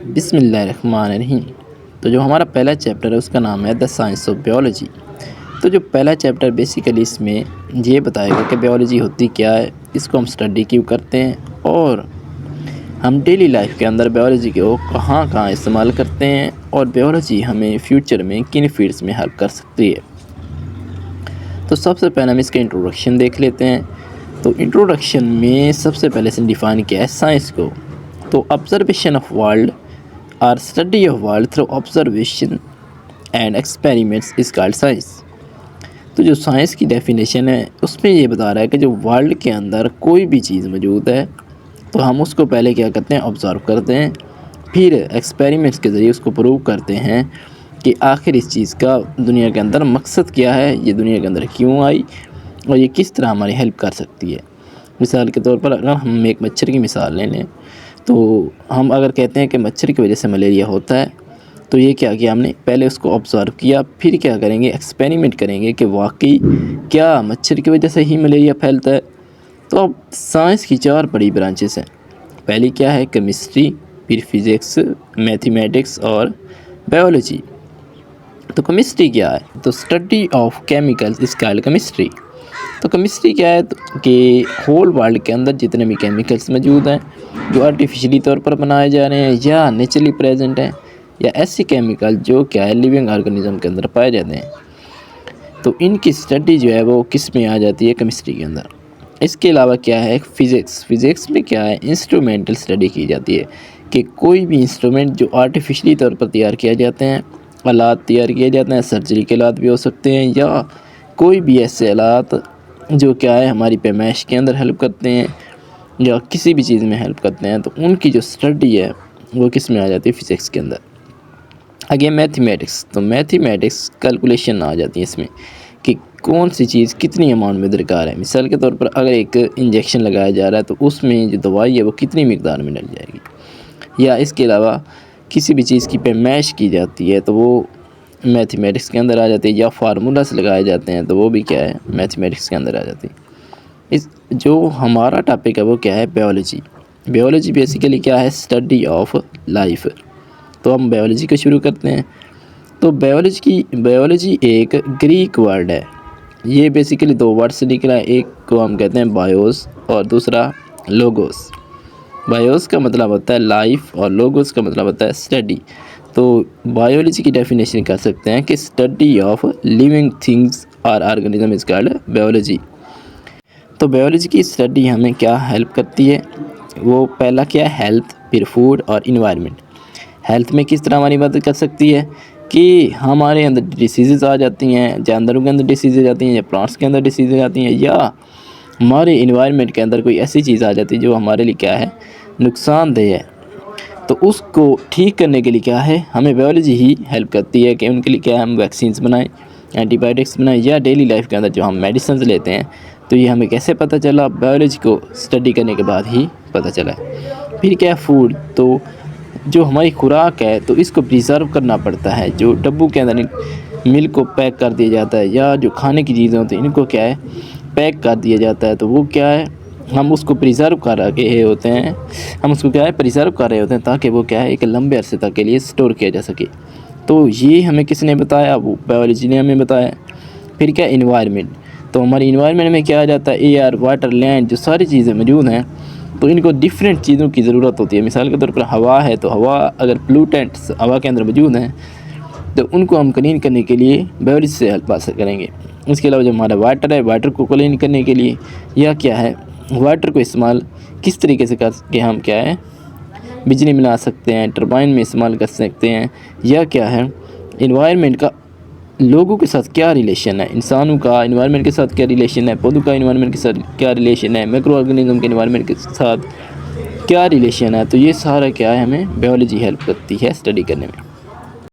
बिस्मिल्लाहिर्रहमानिर्रहीम। तो जो हमारा पहला चैप्टर है उसका नाम है द साइंस ऑफ बायोलॉजी। तो जो पहला चैप्टर बेसिकली इसमें ये बताएगा कि बायोलॉजी होती क्या है, इसको हम स्टडी क्यों करते हैं और हम डेली लाइफ के अंदर बायोलॉजी को कहाँ कहाँ इस्तेमाल करते हैं और बायोलॉजी हमें फ्यूचर में किन फील्ड्स में हेल्प कर सकती है। तो सबसे पहले हम इसका इंट्रोडक्शन देख लेते हैं। तो इंट्रोडक्शन में सबसे पहले से डिफ़ाइन किया है साइंस को। तो ऑब्जर्वेशन ऑफ वर्ल्ड और study of world through observation and experiments is called science. तो जो साइंस की डेफिनेशन है उसमें ये बता रहा है कि जो वर्ल्ड के अंदर कोई भी चीज़ मौजूद है तो हम उसको पहले क्या करते हैं, ऑब्ज़र्व करते हैं, फिर एक्सपेरिमेंट्स के ज़रिए उसको प्रूव करते हैं कि आखिर इस चीज़ का दुनिया के अंदर मकसद क्या है, ये दुनिया के अंदर क्यों आई और ये किस तरह हमारी हेल्प कर सकती है। मिसाल के तौर पर अगर हम एक मच्छर की मिसाल ले लें तो हम अगर कहते हैं कि मच्छर की वजह से मलेरिया होता है, तो ये क्या किया हमने, पहले उसको ऑब्ज़र्व किया, फिर क्या करेंगे, एक्सपेरिमेंट करेंगे कि वाकई क्या मच्छर की वजह से ही मलेरिया फैलता है। तो अब साइंस की 4 बड़ी ब्रांचेस हैं। पहली क्या है, केमिस्ट्री, फिर फिज़िक्स, मैथमेटिक्स और बायोलॉजी। तो केमिस्ट्री क्या है, तो study of chemicals is called chemistry. तो केमिस्ट्री क्या है, तो कि होल वर्ल्ड के अंदर जितने भी केमिकल्स मौजूद हैं जो आर्टिफिशियली तौर पर बनाए जा रहे हैं या नेचुरली प्रेजेंट हैं या ऐसे केमिकल जो क्या है लिविंग ऑर्गेनिज्म के अंदर पाए जाते हैं, तो इनकी स्टडी जो है वो किस में आ जाती है, केमिस्ट्री के अंदर। इसके अलावा क्या है, फिज़िक्स में क्या है, इंस्ट्रूमेंटल स्टडी की जाती है कि कोई भी इंस्ट्रूमेंट जो आर्टिफिशियली तौर पर तैयार किए जाते हैं, आलात तैयार किए जाते हैं, सर्जरी के आलात भी हो सकते हैं या कोई भी ऐसे आलात जो क्या है हमारी पैमाइश के अंदर हेल्प करते हैं या किसी भी चीज़ में हेल्प करते हैं, तो उनकी जो स्टडी है वो किस में आ जाती है, फिज़िक्स के अंदर। आगे मैथमेटिक्स, तो मैथमेटिक्स कैलकुलेशन आ जाती है इसमें कि कौन सी चीज़ कितनी अमाउंट में दरकार है। मिसाल के तौर पर अगर एक इंजेक्शन लगाया जा रहा है तो उसमें जो दवाई है वो कितनी मिकदार में डल जाएगी, या इसके अलावा किसी भी चीज़ की पैमाइश की जाती है तो वो मैथमेटिक्स के अंदर आ जाती है, या फार्मूलास लगाए जाते हैं तो वो भी क्या है, मैथमेटिक्स के अंदर आ जाती है। इस जो हमारा टॉपिक है वो क्या है, बायोलॉजी। बायोलॉजी बेसिकली क्या है, स्टडी ऑफ लाइफ। तो हम बायोलॉजी को शुरू करते हैं। तो बायोलॉजी एक ग्रीक वर्ड है। ये बेसिकली 2 वर्ड से निकला है, एक को हम कहते हैं बायोस और दूसरा लोगोस। बायोस का मतलब होता है लाइफ और लोगोस का मतलब होता है स्टडी। तो बायोलॉजी की डेफिनेशन कर सकते हैं कि स्टडी ऑफ लिविंग थिंग्स और ऑर्गेनिज्म इज कॉल्ड बायोलॉजी। तो बायोलॉजी की स्टडी हमें क्या हेल्प करती है, वो पहला क्या है, हेल्थ, फिर फूड और इन्वायरमेंट। हेल्थ में किस तरह हमारी मदद कर सकती है कि हमारे अंदर डिसीज़ आ जाती हैं, जानवरों के अंदर डिसीज़ आ जाती हैं या प्लांट्स के अंदर डिसीज़ आ जाती हैं, या हमारे इन्वायरमेंट के अंदर कोई ऐसी चीज़ आ जाती है जो हमारे लिए क्या है, नुकसानदेह है, तो उसको ठीक करने के लिए क्या है, हमें बायोलॉजी ही हेल्प करती है कि उनके लिए क्या है, हम वैक्सीन्स बनाएं, एंटीबायोटिक्स बनाएं, या डेली लाइफ के अंदर जो हम मेडिसिन लेते हैं तो ये हमें कैसे पता चला, बायोलॉजी को स्टडी करने के बाद ही पता चला। फिर क्या है, फूड। तो जो हमारी खुराक है तो इसको प्रिजर्व करना पड़ता है, जो डब्बू के अंदर मिल्क को पैक कर दिया जाता है या जो खाने की चीज़ें होती हैं इनको क्या है, पैक कर दिया जाता है, तो वो क्या है, हम उसको प्रिजर्व कर रहे होते हैं, हम उसको क्या है, प्रिजर्व कर रहे होते हैं ताकि वो क्या है एक लंबे अरसे तक के लिए स्टोर किया जा सके। तो ये हमें किसने बताया, वो बायोलॉजी ने हमें बताया। फिर क्या, इन्वायरमेंट। तो हमारी इन्वायरमेंट में क्या आ जाता है, एयर, वाटर, लैंड, जो सारी चीज़ें मौजूद हैं तो इनको डिफरेंट चीज़ों की ज़रूरत होती है। मिसाल के तौर पर हवा है, तो हवा अगर प्लूटेंट्स हवा के अंदर मौजूद हैं तो उनको हम क्लीन करने के लिए बायोलॉजी से हेल्प हासिल करेंगे। इसके अलावा जो हमारा वाटर है, वाटर को क्लीन करने के लिए या क्या है, वाटर को इस्तेमाल किस तरीके से करके हम क्या है, बिजली बना सकते हैं, टरबाइन में इस्तेमाल कर सकते हैं, या क्या है, इन्वायरमेंट का लोगों के साथ क्या रिलेशन है, इंसानों का इन्वायरमेंट के साथ क्या रिलेशन है, पौधों का इन्वायरमेंट के साथ क्या रिलेशन है, माइक्रो ऑर्गेनिज्म के इन्वायरमेंट के साथ क्या रिलेशन है। तो ये सारा क्या है, हमें बायोलॉजी हेल्प करती है स्टडी करने में।